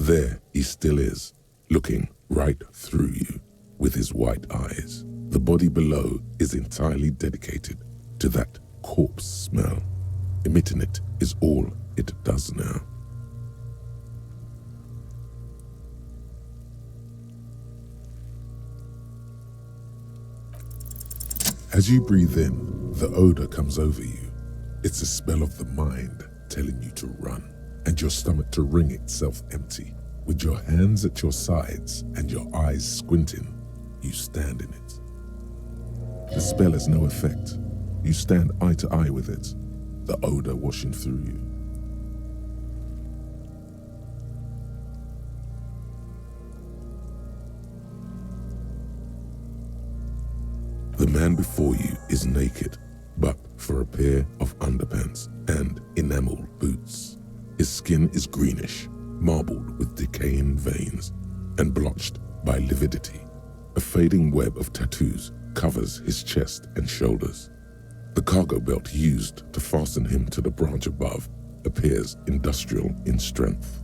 There he still is, looking right through you with his white eyes. The body below is entirely dedicated to that corpse smell. Emitting it is all it does now. As you breathe in, the odor comes over you. It's a smell of the mind telling you to run, and your stomach to wring itself empty. With your hands at your sides and your eyes squinting, you stand in it. The spell has no effect. You stand eye to eye with it, the odor washing through you. The man before you is naked, but for a pair of underpants and enameled boots. His skin is greenish, marbled with decaying veins, and blotched by lividity. A fading web of tattoos covers his chest and shoulders. The cargo belt used to fasten him to the branch above appears industrial in strength.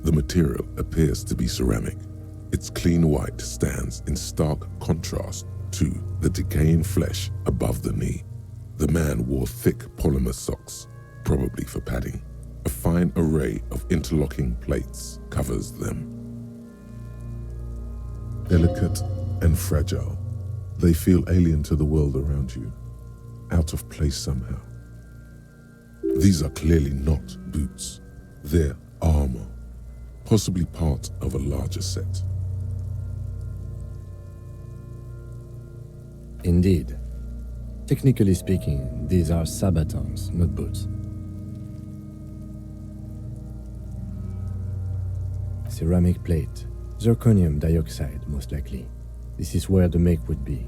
The material appears to be ceramic. Its clean white stands in stark contrast to the decaying flesh above the knee. The man wore thick polymer socks, probably for padding. A fine array of interlocking plates covers them. Delicate and fragile, they feel alien to the world around you, out of place somehow. These are clearly not boots. They're armor, possibly part of a larger set. Indeed. Technically speaking, these are sabatons, not boots. Ceramic plate, zirconium dioxide most likely. This is where the make would be.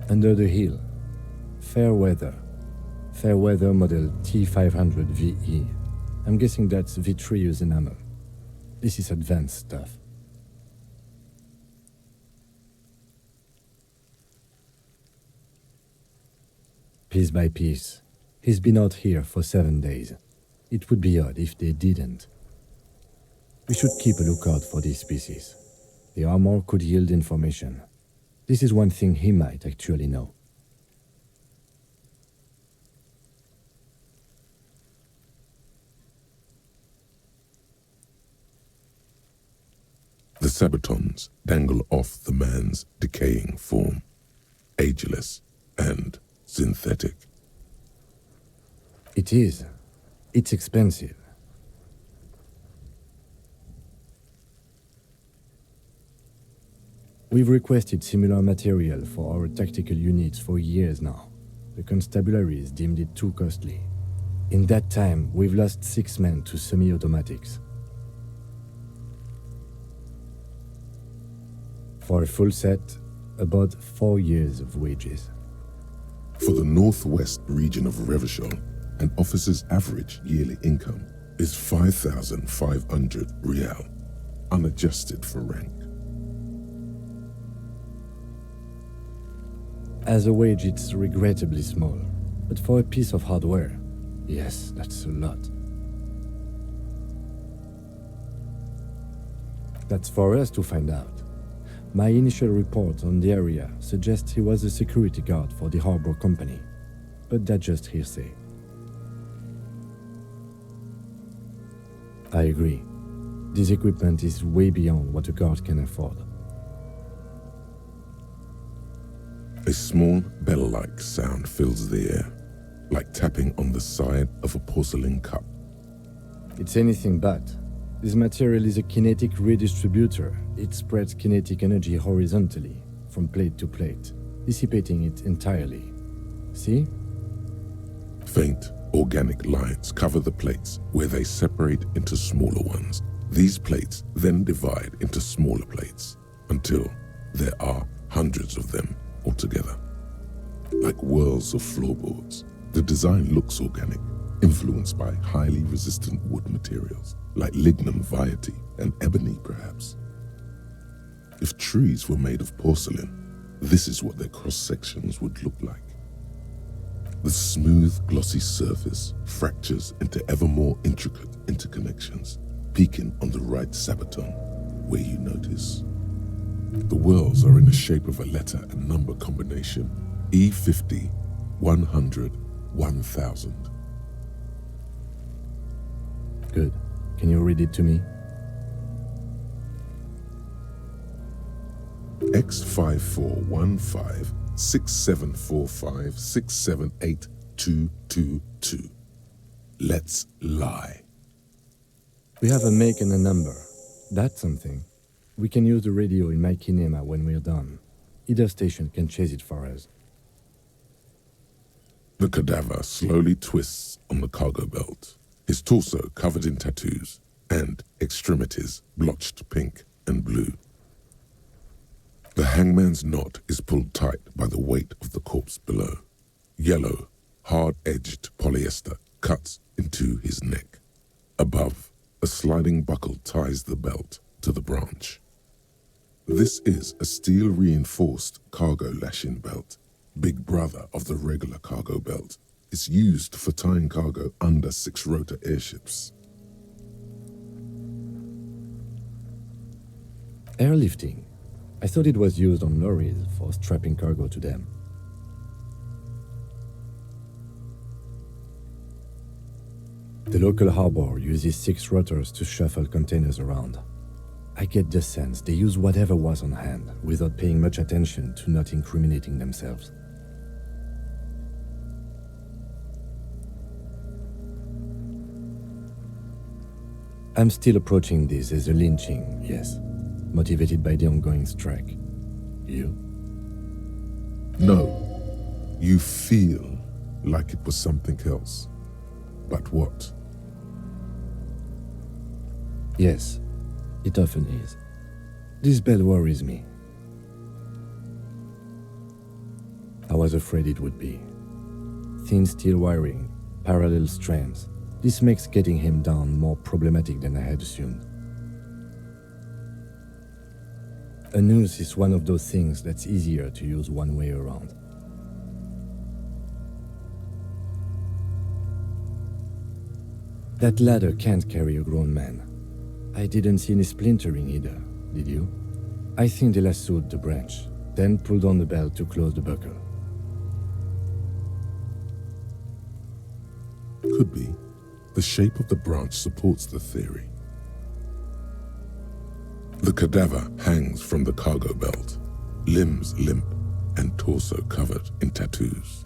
Under the heel, fair weather model T500 VE. I'm guessing that's vitreous enamel. This is advanced stuff. Piece by piece, he's been out here for 7 days. It would be odd if they didn't. We should keep a lookout for these species. The armor could yield information. This is one thing he might actually know. The sabatons dangle off the man's decaying form, ageless and synthetic. It is. It's expensive. We've requested similar material for our tactical units for years now. The constabularies deemed it too costly. In that time, we've lost 6 men to semi-automatics. For a full set, about 4 years of wages. For the northwest region of Revachol, an officer's average yearly income is 5,500 rial, unadjusted for rank. As a wage, it's regrettably small, but for a piece of hardware, yes, that's a lot. That's for us to find out. My initial report on the area suggests he was a security guard for the harbor company, but that's just hearsay. I agree. This equipment is way beyond what a guard can afford. A small bell-like sound fills the air, like tapping on the side of a porcelain cup. It's anything but. This material is a kinetic redistributor. It spreads kinetic energy horizontally, from plate to plate, dissipating it entirely. See? Faint, organic lines cover the plates where they separate into smaller ones. These plates then divide into smaller plates until there are hundreds of them altogether. Like whirls of floorboards, the design looks organic, influenced by highly resistant wood materials, like lignum vitae and ebony perhaps. If trees were made of porcelain, This is what their cross-sections would look like. The smooth, glossy surface fractures into ever more intricate interconnections, peaking on the right sabaton, where you notice. The whorls are in the shape of a letter and number combination, E50, 100, 1000. Good. Can you read it to me? X5415 6745 678222. Let's lie. We have a make and a number. That's something. We can use the radio in my kinema when we're done. Either station can chase it for us. The cadaver slowly twists on the cargo belt, his torso covered in tattoos and extremities blotched pink and blue. The hangman's knot is pulled tight by the weight of the corpse below. Yellow, hard-edged polyester cuts into his neck. Above, a sliding buckle ties the belt to the branch. This is a steel-reinforced cargo lashing belt, big brother of the regular cargo belt. It's used for tying cargo under six-rotor airships. Airlifting. I thought it was used on lorries for strapping cargo to them. The local harbor uses 6 rotors to shuffle containers around. I get the sense they use whatever was on hand without paying much attention to not incriminating themselves. I'm still approaching this as a lynching, yes, motivated by the ongoing strike. You? No, you feel like it was something else. But what? Yes, it often is. This bell worries me. I was afraid it would be. Thin steel wiring, parallel strands. This makes getting him down more problematic than I had assumed. A noose is one of those things that's easier to use one way around. That ladder can't carry a grown man. I didn't see any splintering either, did you? I think they lassoed the branch, then pulled on the belt to close the buckle. Could be. The shape of the branch supports the theory. The cadaver hangs from the cargo belt, limbs limp and torso covered in tattoos.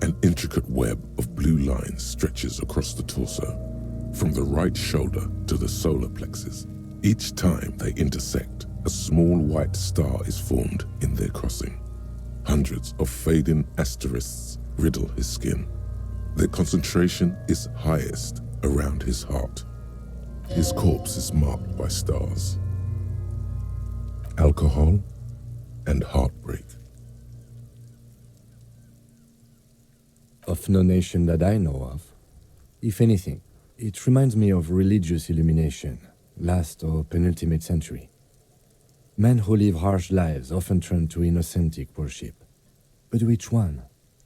An intricate web of blue lines stretches across the torso, from the right shoulder to the solar plexus. Each time they intersect, a small white star is formed in their crossing. Hundreds of fading asterisks riddle his skin. Their concentration is highest around his heart. His corpse is marked by stars. Alcohol and heartbreak. Of no nation that I know of. If anything, it reminds me of religious illumination, last or penultimate century. Men who live harsh lives often turn to innocentic worship. But which one?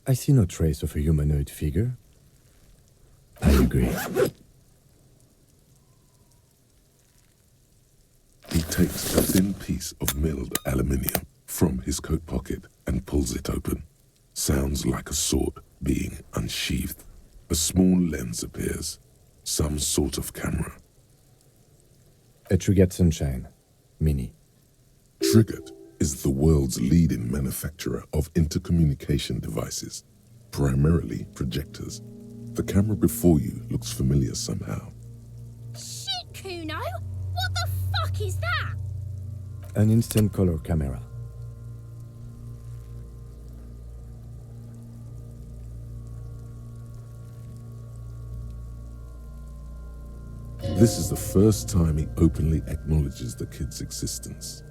I see no trace of a humanoid figure. I agree. He takes a thin piece of milled aluminium from his coat pocket and pulls it open. Sounds like a sword being unsheathed. A small lens appears. Some sort of camera. A Trigger Sunshine. Mini. Triggered is the world's leading manufacturer of intercommunication devices, primarily projectors. The camera before you looks familiar somehow. Shit, Kuno! What the fuck is that? An instant color camera. This is the first time he openly acknowledges the kid's existence.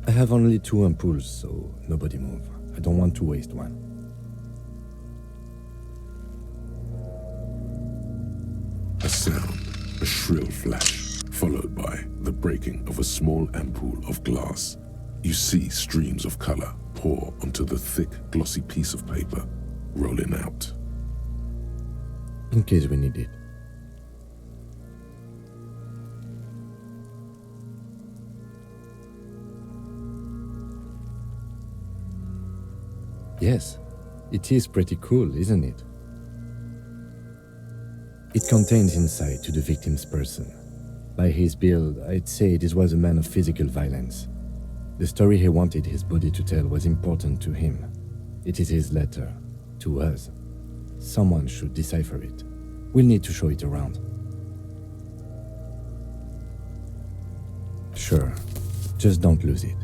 I have only 2 ampoules, so nobody move. I don't want to waste one. A sound, a shrill flash, followed by the breaking of a small ampoule of glass. You see streams of color pour onto the thick, glossy piece of paper, rolling out. In case we need it. Yes, it is pretty cool, isn't it? It contains insight to the victim's person. By his build, I'd say this was a man of physical violence. The story he wanted his body to tell was important to him. It is his letter, to us. Someone should decipher it. We'll need to show it around. Sure, just don't lose it.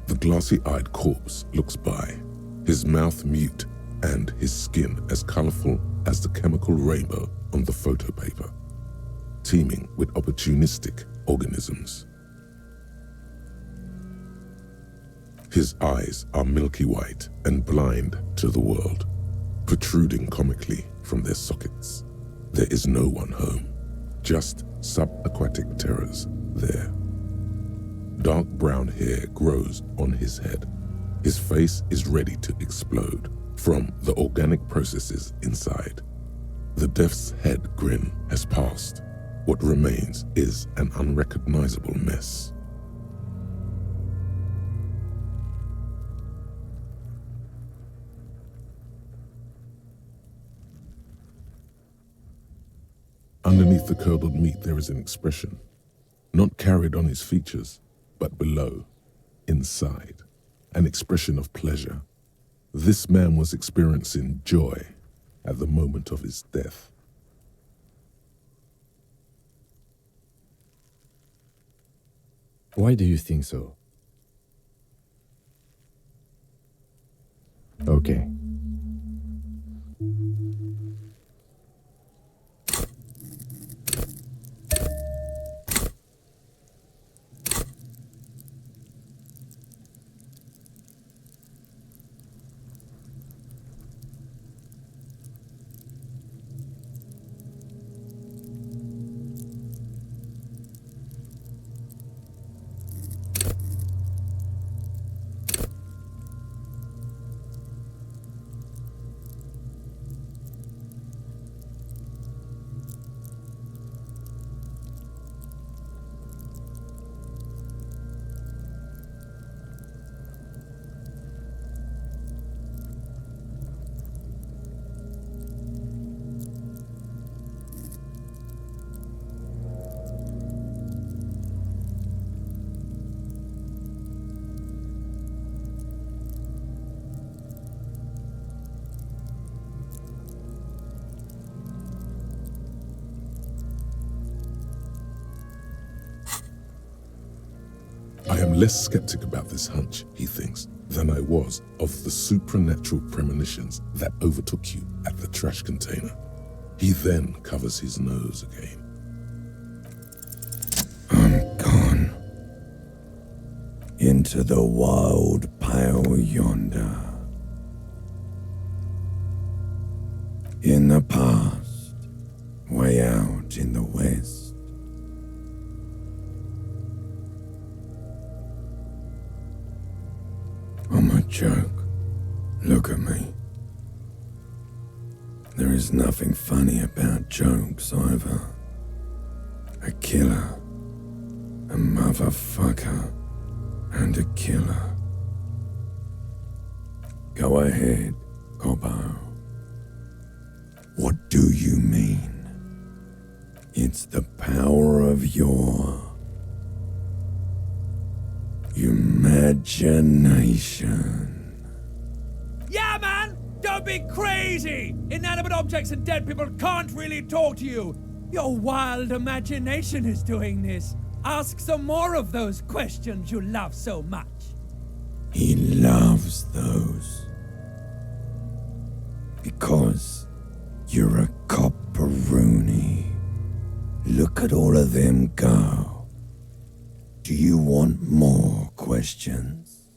The glassy-eyed corpse looks by, his mouth mute and his skin as colorful as the chemical rainbow on the photo paper, teeming with opportunistic organisms. His eyes are milky white and blind to the world, protruding comically from their sockets. There is no one home, just subaquatic terrors there. Dark brown hair grows on his head. His face is ready to explode from the organic processes inside. The death's head grin has passed. What remains is an unrecognizable mess. Underneath the curdled meat there is an expression, not carried on his features, but below, inside, an expression of pleasure. This man was experiencing joy at the moment of his death. Why do you think so? Okay. I am less skeptic about this hunch, he thinks, than I was of the supernatural premonitions that overtook you at the trash container. He then covers his nose again. I'm gone into the wild pale yonder. In the past, way out in the west. I'm a joke. Look at me. There is nothing funny about jokes either. A killer, a motherfucker, and a killer. Go ahead, Cobbo. What do you mean? It's the power of your imagination. Yeah, man! Don't be crazy! Inanimate objects and dead people can't really talk to you. Your wild imagination is doing this. Ask some more of those questions you love so much. He loves those. Because you're a copperoonie. Look at all of them go. want more questions?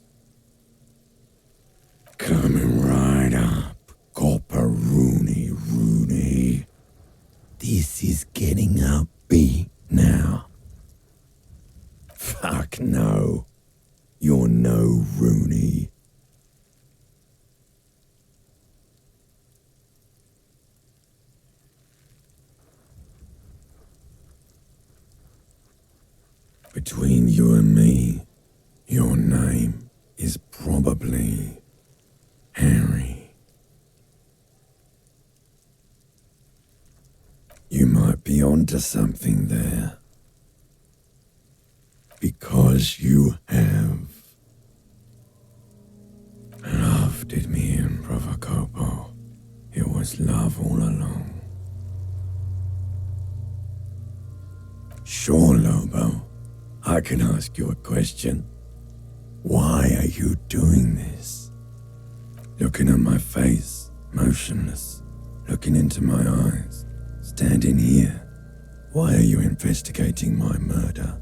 Coming right up, Copper Rooney. This is getting upbeat now. Fuck no. You're no Rooney. Between you and me, your name is probably Harry. You might be onto something there. Because you have love did me in, Provocopo. It was love all along. Sure, Lobo. I can ask you a question. Why are you doing this? Looking at my face, motionless, looking into my eyes, standing here. Why are you investigating my murder?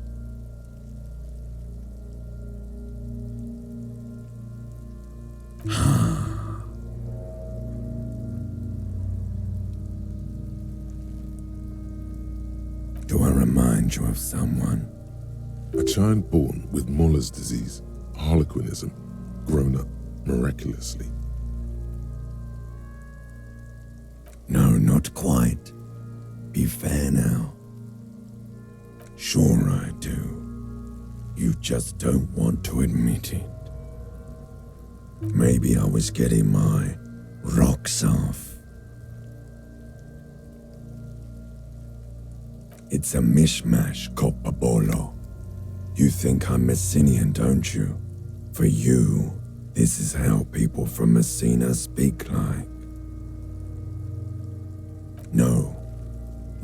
Do I remind you of someone? A child born with Muller's disease, harlequinism, grown up miraculously. No, not quite. Be fair now. Sure I do. You just don't want to admit it. Maybe I was getting my rocks off. It's a mishmash, Coppabolo. You think I'm Messinian, don't you? For you, this is how people from Messina speak like. No,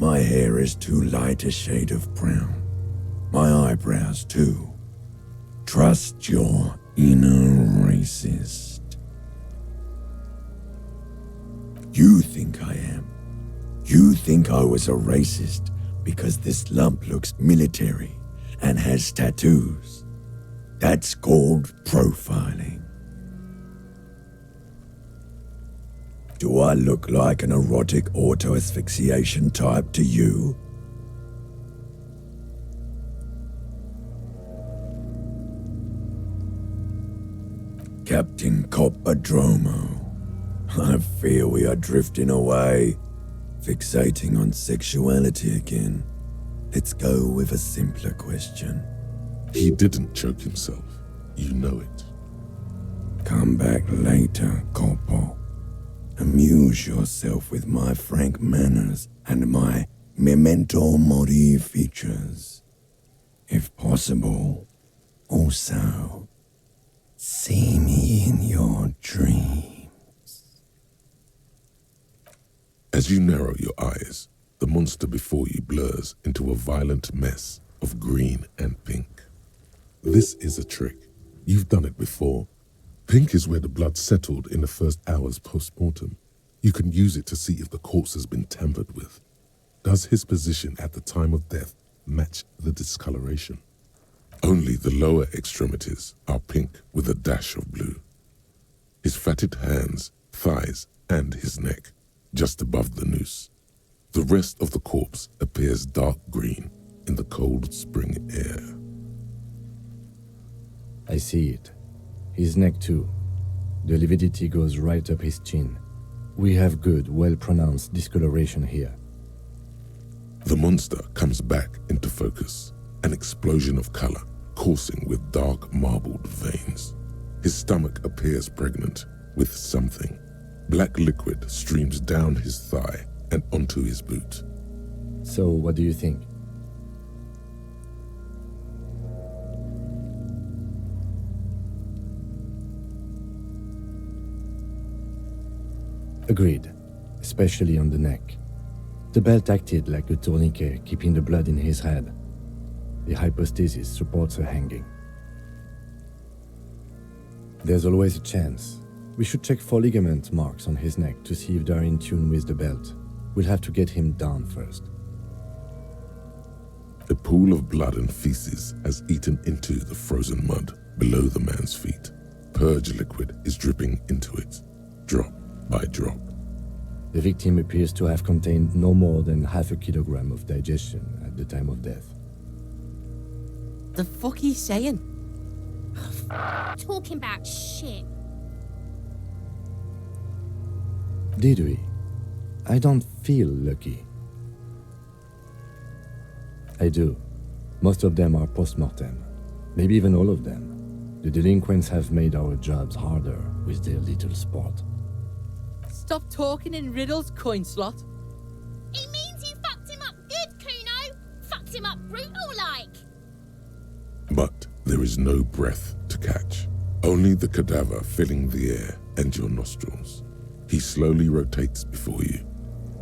my hair is too light a shade of brown. My eyebrows too. Trust your inner racist. You think I am. You think I was a racist because this lump looks military and has tattoos. That's called profiling. Do I look like an erotic auto-asphyxiation type to you? Captain Coppadromo, I fear we are drifting away, fixating on sexuality again. Let's go with a simpler question. He didn't choke himself. You know it. Come back later, Corpo. Amuse yourself with my frank manners and my memento mori features. If possible, also, see me in your dreams. As you narrow your eyes, the monster before you blurs into a violent mess of green and pink. This is a trick. You've done it before. Pink is where the blood settled in the first hours post-mortem. You can use it to see if the corpse has been tampered with. Does his position at the time of death match the discoloration? Only the lower extremities are pink with a dash of blue. His fatted hands, thighs, and his neck, just above the noose. The rest of the corpse appears dark green in the cold spring air. I see it. His neck too. The lividity goes right up his chin. We have good, well-pronounced discoloration here. The monster comes back into focus, an explosion of color, coursing with dark marbled veins. His stomach appears pregnant with something. Black liquid streams down his thigh and onto his boot. So, what do you think? Agreed, especially on the neck. The belt acted like a tourniquet, keeping the blood in his head. The hypostasis supports a hanging. There's always a chance. We should check for ligament marks on his neck to see if they're in tune with the belt. We'll have to get him down first. A pool of blood and feces has eaten into the frozen mud below the man's feet. Purge liquid is dripping into it, drop by drop. The victim appears to have contained no more than half a kilogram of digestion at the time of death. The fuck he's saying? Talking about shit. Did we? I don't feel lucky. I do. Most of them are post-mortem. Maybe even all of them. The delinquents have made our jobs harder with their little sport. Stop talking in riddles, coin slot. He means you fucked him up good, Kuno. Fucked him up brutal like. But there is no breath to catch. Only the cadaver filling the air and your nostrils. He slowly rotates before you,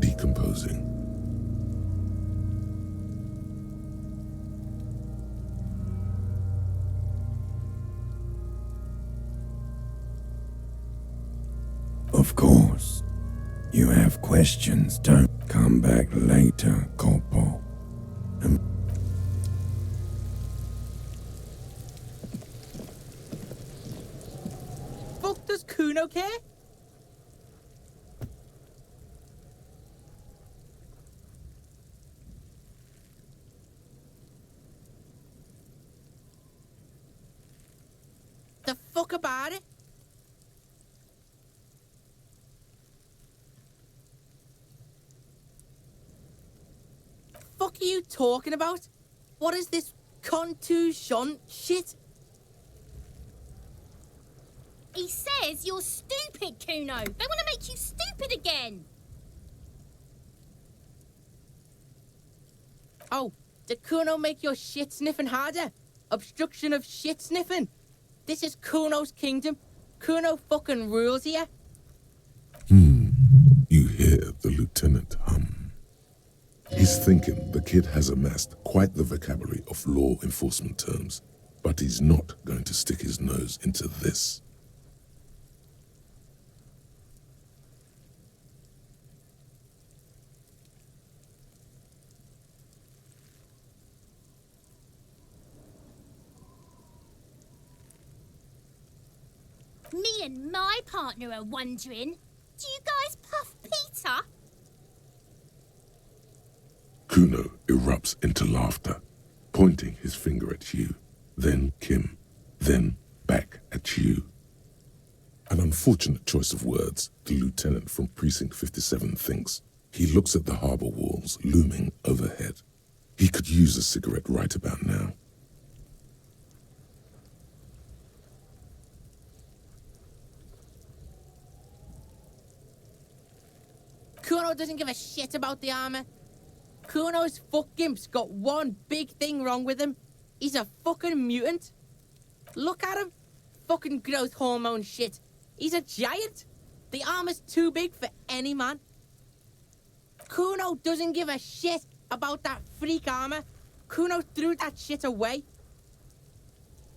decomposing. Of course. You have questions, don't come back later, Corporal. Fuck does Kuno care? The fuck about it? Fuck are you talking about? What is this contusion shit? He says you're stupid, Kuno. They want to make you stupid again. Oh, did Kuno make your shit sniffing harder? Obstruction of shit sniffing? This is Kuno's kingdom. Kuno fucking rules here. You hear the lieutenant hum. He's thinking the kid has amassed quite the vocabulary of law enforcement terms, but he's not going to stick his nose into this. Me and my partner are wondering, do you guys puff Peter? Kuno erupts into laughter, pointing his finger at you, then Kim, then back at you. An unfortunate choice of words, the lieutenant from Precinct 57 thinks. He looks at the harbor walls looming overhead. He could use a cigarette right about now. Kuno doesn't give a shit about the armor. Kuno's fuckgimp's got one big thing wrong with him. He's a fucking mutant. Look at him. Fucking growth hormone shit. He's a giant. The armor's too big for any man. Kuno doesn't give a shit about that freak armor. Kuno threw that shit away.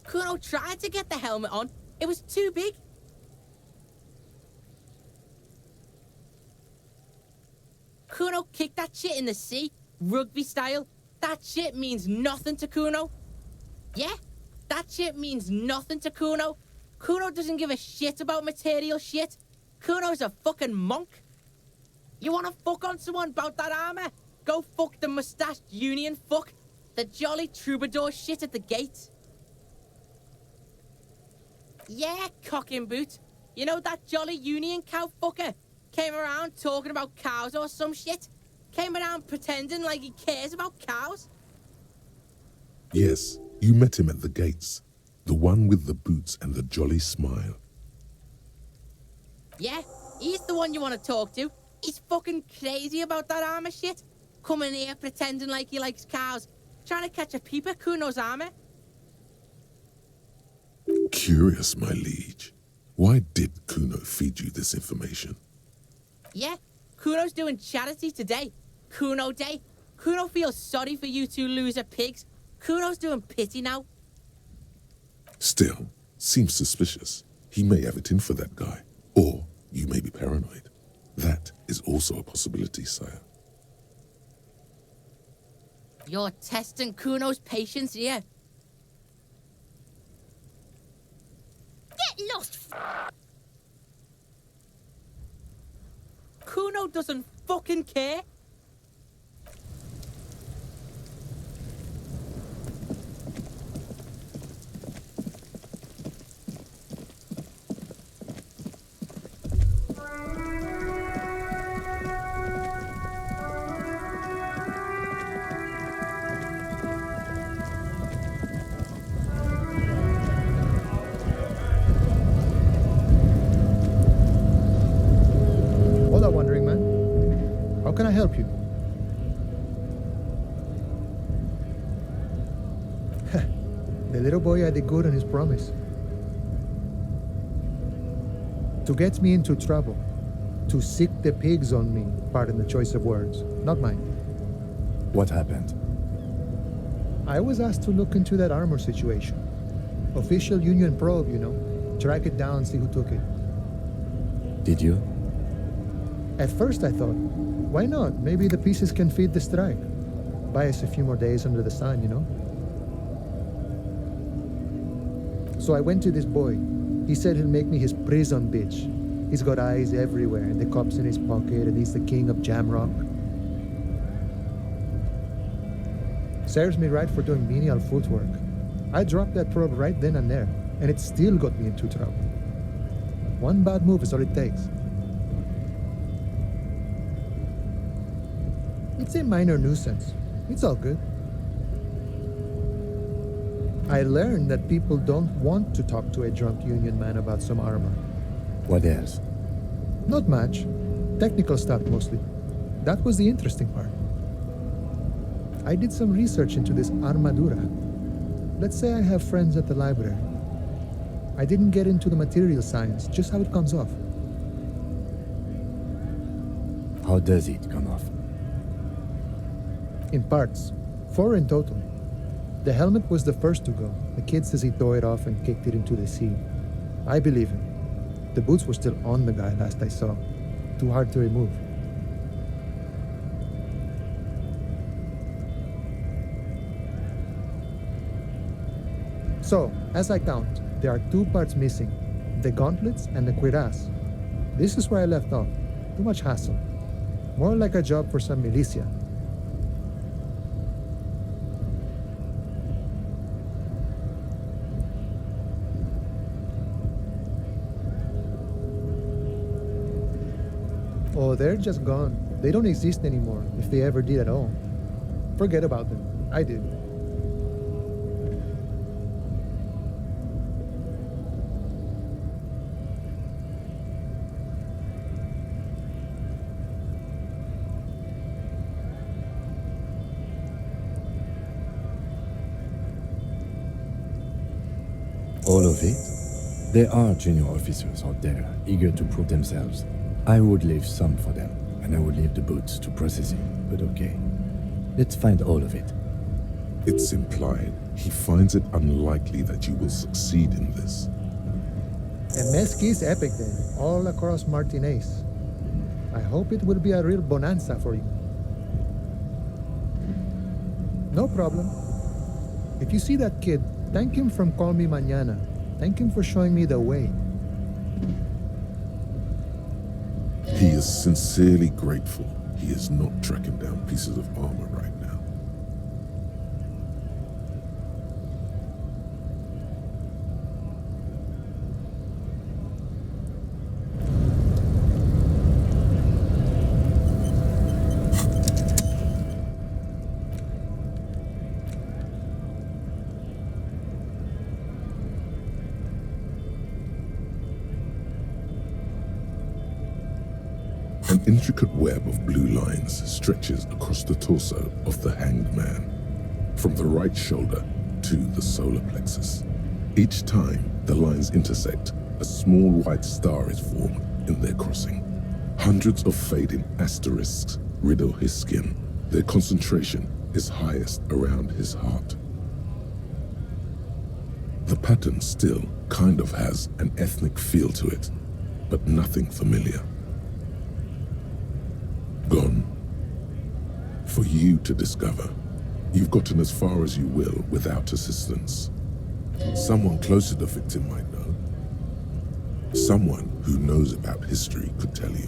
Kuno tried to get the helmet on. It was too big. Kuno kicked that shit in the sea, rugby style. That shit means nothing to Kuno. Yeah, that shit means nothing to Kuno. Kuno doesn't give a shit about material shit. Kuno's a fucking monk. You wanna fuck on someone about that armor? Go fuck the mustached union fuck. The jolly troubadour shit at the gate. Yeah, cock and boot. You know that jolly union cow fucker? Came around talking about cows or some shit. Came around pretending like he cares about cows. Yes, you met him at the gates. The one with the boots and the jolly smile. Yeah, he's the one you want to talk to. He's fucking crazy about that armor shit. Coming here pretending like he likes cows. Trying to catch a peep at Kuno's armor. Curious, my liege. Why did Kuno feed you this information? Yeah, Kuno's doing charity today. Kuno Day. Kuno feels sorry for you two loser pigs. Kuno's doing pity now. Still, seems suspicious. He may have it in for that guy. Or you may be paranoid. That is also a possibility, sire. You're testing Kuno's patience here. Get lost, Kuno doesn't fucking care. Hola, wandering man. How can I help you? The little boy had it good on his promise. To get me into trouble. To sick the pigs on me. Pardon the choice of words. Not mine. What happened? I was asked to look into that armor situation. Official Union probe, you know. Track it down, see who took it. Did you? At first I thought, why not? Maybe the pieces can feed the strike. Buy us a few more days under the sun, you know? So I went to this boy. He said he'll make me his prison bitch. He's got eyes everywhere, and the cups in his pocket, and he's the king of Jamrock. Serves me right for doing menial footwork. I dropped that probe right then and there, and it still got me into trouble. One bad move is all it takes. It's a minor nuisance. It's all good. I learned that people don't want to talk to a drunk Union man about some armor. What else? Not much. Technical stuff mostly. That was the interesting part. I did some research into this armadura. Let's say I have friends at the library. I didn't get into the material science, just how it comes off. How does it come off? In parts. 4 in total. The helmet was the first to go. The kid says he tore it off and kicked it into the sea. I believe him. The boots were still on the guy last I saw. Too hard to remove. So, as I count, there are 2 parts missing. The gauntlets and the cuirass. This is where I left off. Too much hassle. More like a job for some militia. Oh, they're just gone. They don't exist anymore, if they ever did at all. Forget about them. I did. All of it? There are junior officers out there, eager to prove themselves. I would leave some for them, and I would leave the boots to processing, but okay. Let's find all of it. It's implied he finds it unlikely that you will succeed in this. And Mesqui's epic then, all across Martinez. I hope it will be a real bonanza for you. No problem. If you see that kid, thank him from Call Me Mañana. Thank him for showing me the way. He is sincerely grateful he is not tracking down pieces of armor right now. An intricate web of blue lines stretches across the torso of the hanged man, from the right shoulder to the solar plexus. Each time the lines intersect, a small white star is formed in their crossing. Hundreds of fading asterisks riddle his skin. Their concentration is highest around his heart. The pattern still kind of has an ethnic feel to it, but nothing familiar. Gone. For you to discover. You've gotten as far as you will without assistance. Someone close to the victim might know. Someone who knows about history could tell you.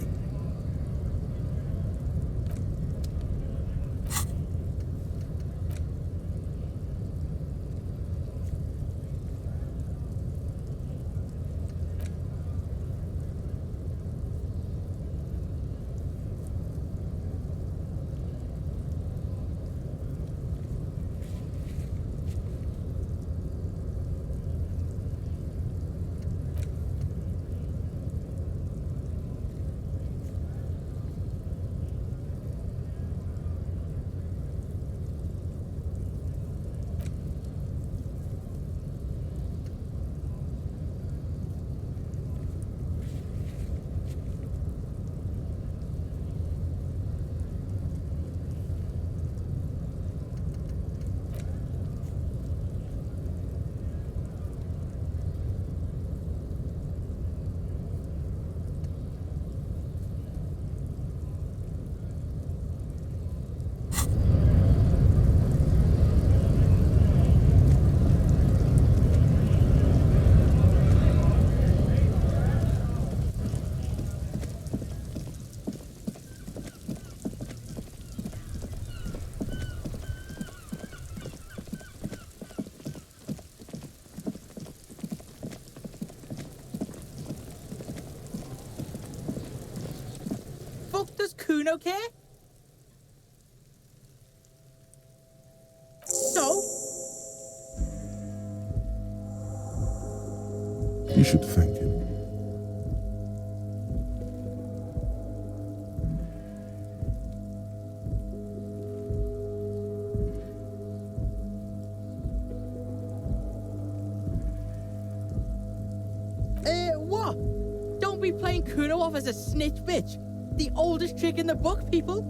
Fuck does Kuno care? So? You should thank him. What? Don't be playing Kuno off as a snitch bitch. The oldest trick in the book, people.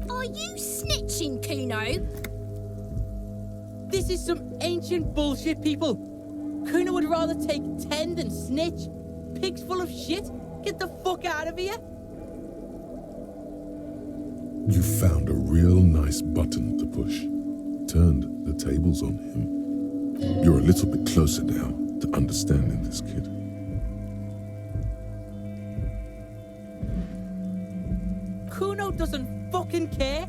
Are you snitching, Kuno? This is some ancient bullshit, people. Kuno would rather take 10 than snitch. Pig's full of shit. Get the fuck out of here. You found a real nice button to push. Turned the tables on him. You're a little bit closer now to understanding this kid. Kuno doesn't fucking care.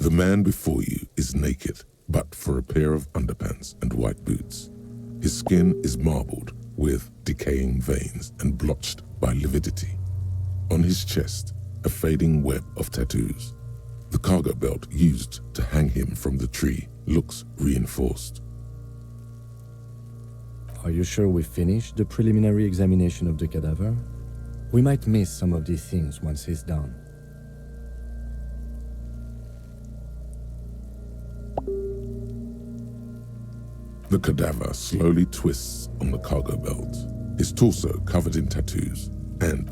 The man before you is naked, but for a pair of underpants and white boots. His skin is marbled with decaying veins and blotched by lividity. On his chest, a fading web of tattoos. The cargo belt used to hang him from the tree looks reinforced. Are you sure we finished the preliminary examination of the cadaver? We might miss some of these things once he's done. The cadaver slowly twists on the cargo belt, his torso covered in tattoos, and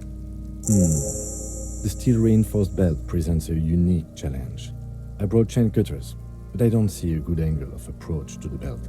The steel-reinforced belt presents a unique challenge. I brought chain cutters, but I don't see a good angle of approach to the belt.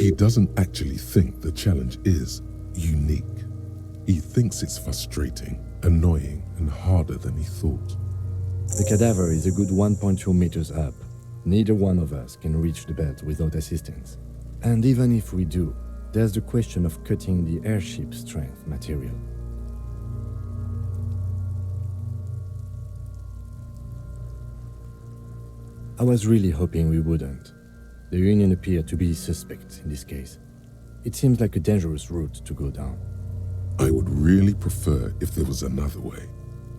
he doesn't actually think the challenge is unique. He thinks it's frustrating, annoying, and harder than he thought. The cadaver is a good 1.2 meters up. Neither one of us can reach the belt without assistance. And even if we do, there's the question of cutting the airship strength material. I was really hoping we wouldn't. The Union appeared to be suspect in this case. It seems like a dangerous route to go down. I would really prefer if there was another way.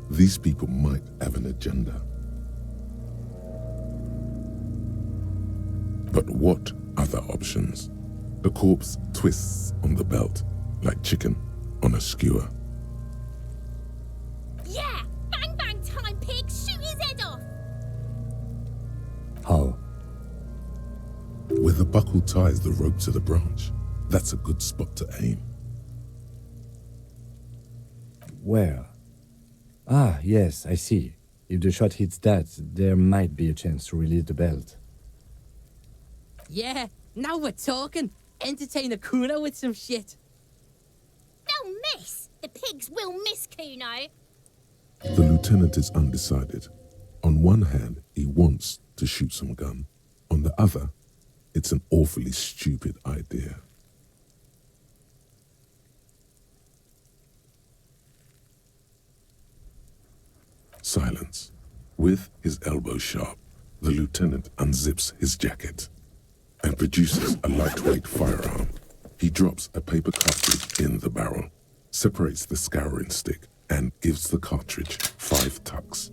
These people might have an agenda. But what other options? The corpse twists on the belt like chicken on a skewer. Yeah! Bang bang time, pig! Shoot his head off! How? Where the buckle ties the rope to the branch. That's a good spot to aim. Where? Ah, yes, I see. If the shot hits that, there might be a chance to release the belt. Yeah, now we're talking. Entertain the Kuno with some shit. They'll miss! The pigs will miss Kuno! The lieutenant is undecided. On one hand, he wants to shoot some gun. On the other, it's an awfully stupid idea. Silence. With his elbow sharp, the lieutenant unzips his jacket and produces a lightweight firearm. He drops a paper cartridge in the barrel, separates the scouring stick, and gives the cartridge 5 tucks.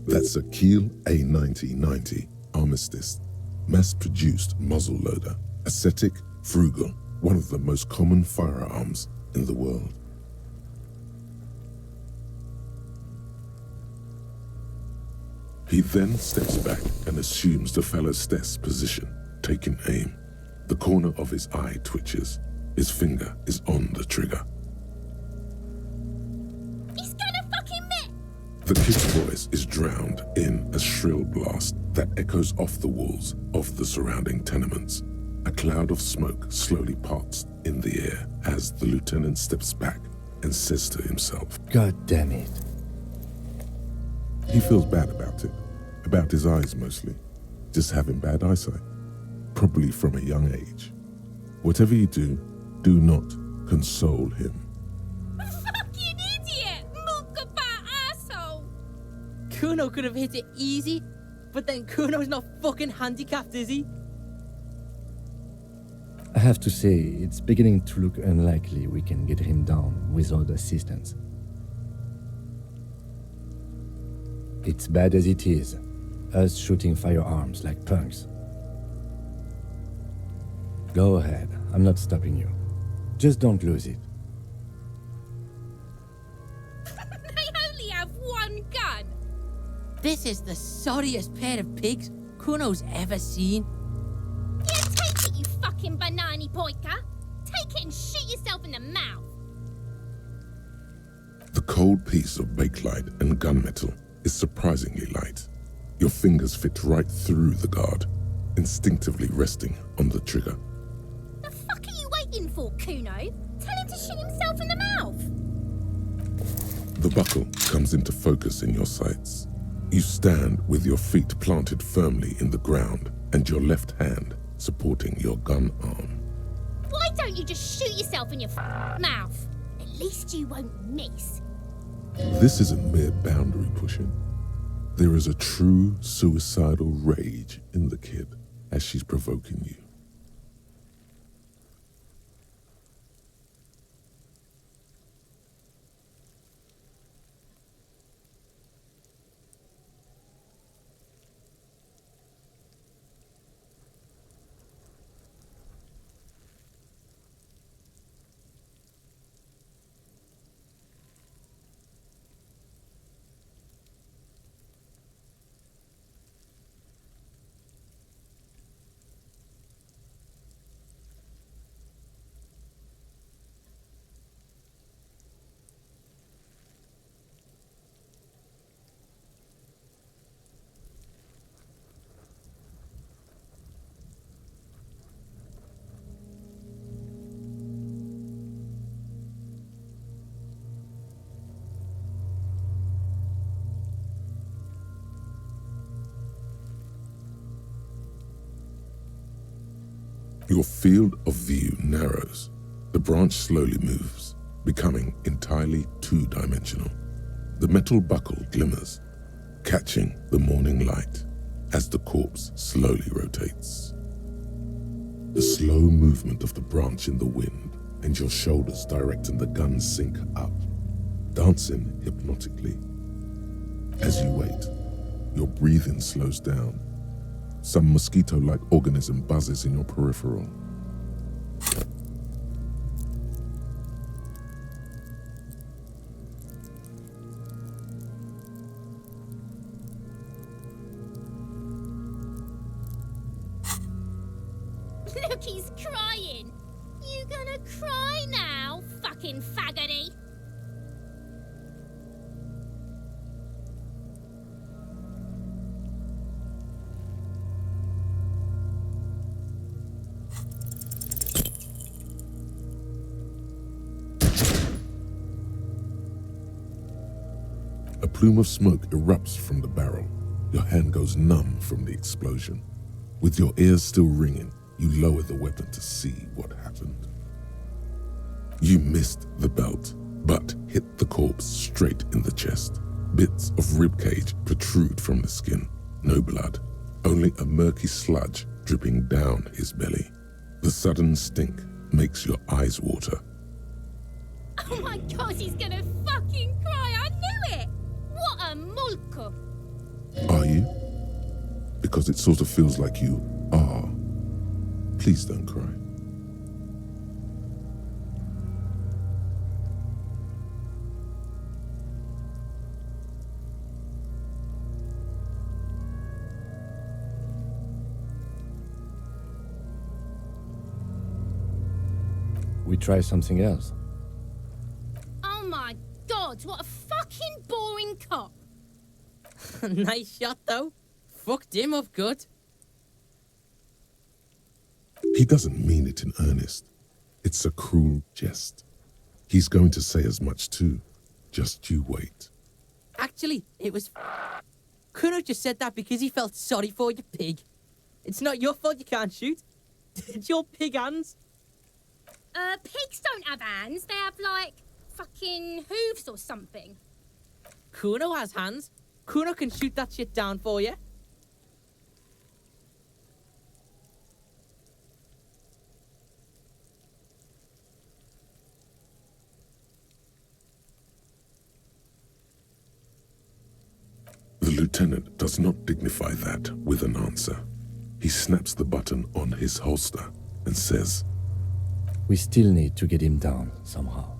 That's a Kiel A9090 Armistice, mass-produced muzzle loader, ascetic, frugal, one of the most common firearms in the world. He then steps back and assumes the fellow's position, taking aim. The corner of his eye twitches. His finger is on the trigger. He's gonna fucking miss! The kid's voice is drowned in a shrill blast that echoes off the walls of the surrounding tenements. A cloud of smoke slowly parts in the air as the lieutenant steps back and says to himself, God damn it. He feels bad about it. About his eyes mostly. Just having bad eyesight. Probably from a young age. Whatever you do, do not console him. Fucking idiot! Mukabat asshole! Kuno could have hit it easy, but then Kuno's not fucking handicapped, is he? I have to say, it's beginning to look unlikely we can get him down without assistance. It's bad as it is, us shooting firearms like punks. Go ahead, I'm not stopping you. Just don't lose it. They only have one gun! This is the sorriest pair of pigs Kuno's ever seen. Yeah, take it, you fucking banana poika! Take it and shoot yourself in the mouth! The cold piece of bakelite and gunmetal is surprisingly light. Your fingers fit right through the guard, instinctively resting on the trigger. The fuck are you waiting for, Kuno? Tell him to shoot himself in the mouth! The buckle comes into focus in your sights. You stand with your feet planted firmly in the ground and your left hand supporting your gun arm. Why don't you just shoot yourself in your mouth? At least you won't miss. This isn't mere boundary pushing. There is a true suicidal rage in the kid as she's provoking you. Your field of view narrows. The branch slowly moves, becoming entirely two-dimensional. The metal buckle glimmers, catching the morning light as the corpse slowly rotates. The slow movement of the branch in the wind and your shoulders directing the gun sync up, dancing hypnotically. As you wait, your breathing slows down. Some mosquito-like organism buzzes in your peripheral. Look, he's crying. You gonna cry now, fucking faggoty? A plume of smoke erupts from the barrel. Your hand goes numb from the explosion. With your ears still ringing, you lower the weapon to see what happened. You missed the belt, but hit the corpse straight in the chest. Bits of ribcage protrude from the skin. No blood, only a murky sludge dripping down his belly. The sudden stink makes your eyes water. Oh my god, he's gonna fucking cry. I knew it. What a mulko. Are you? Because it sort of feels like you are. Please don't cry. We try something else. Oh my god, what a fucking boring cop. Nice shot, though. Fucked him up good. He doesn't mean it in earnest. It's a cruel jest. He's going to say as much too. Just you wait. Actually, it was... Kuno just said that because he felt sorry for you, pig. It's not your fault you can't shoot. It's your pig hands. Pigs don't have hands. They have, like, fucking hooves or something. Kuno has hands. Kuno can shoot that shit down for you. The lieutenant does not dignify that with an answer. He snaps the button on his holster and says, We still need to get him down somehow.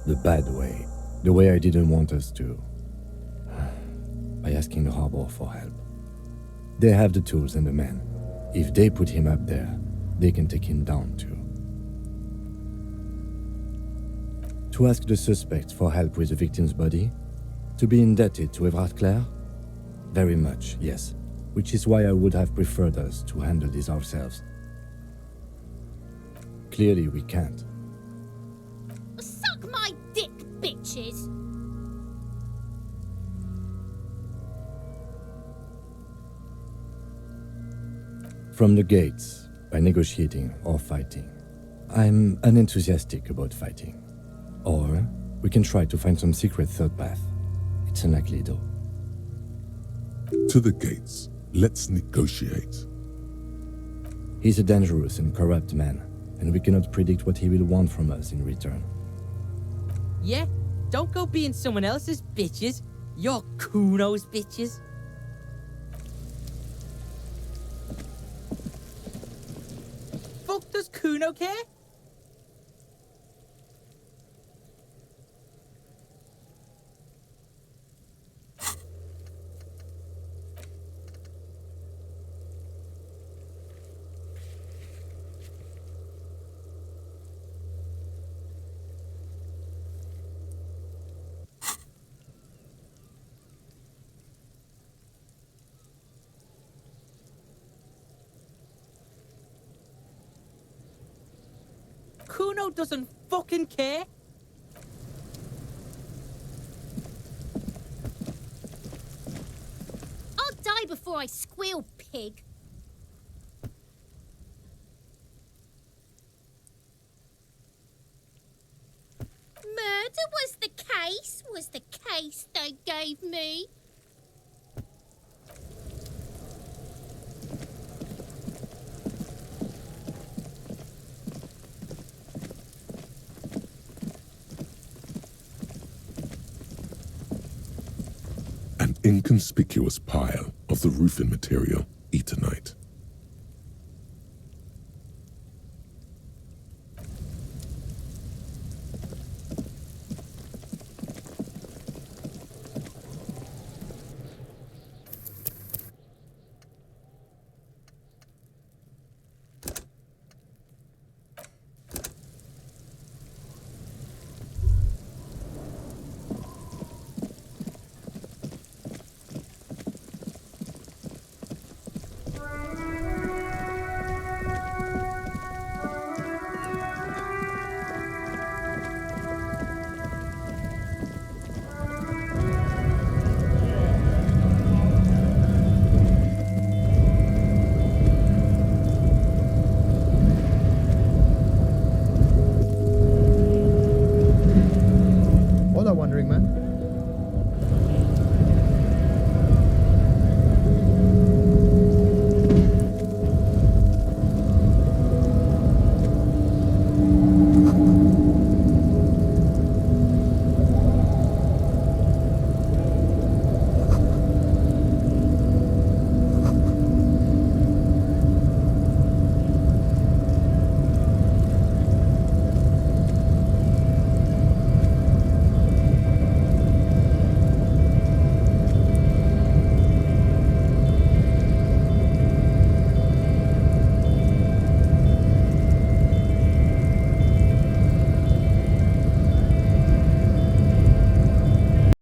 The bad way. The way I didn't want us to. By asking the harbor for help. They have the tools and the men. If they put him up there, they can take him down too. To ask the suspect for help with the victim's body? To be indebted to Everard Clare? Very much, yes. Which is why I would have preferred us to handle this ourselves. Clearly we can't. Suck my dick, bitches. From the gates, by negotiating or fighting. I'm unenthusiastic about fighting. Or we can try to find some secret third path. It's unlikely though. To the gates. Let's negotiate. He's a dangerous and corrupt man, and we cannot predict what he will want from us in return. Yeah? Don't go being someone else's bitches. You're Kuno's bitches. Fuck does Kuno care? Kuno doesn't fucking care. I'll die before I squeal, pig. Murder was the case they gave me. An inconspicuous pile of the roofing material, eternite.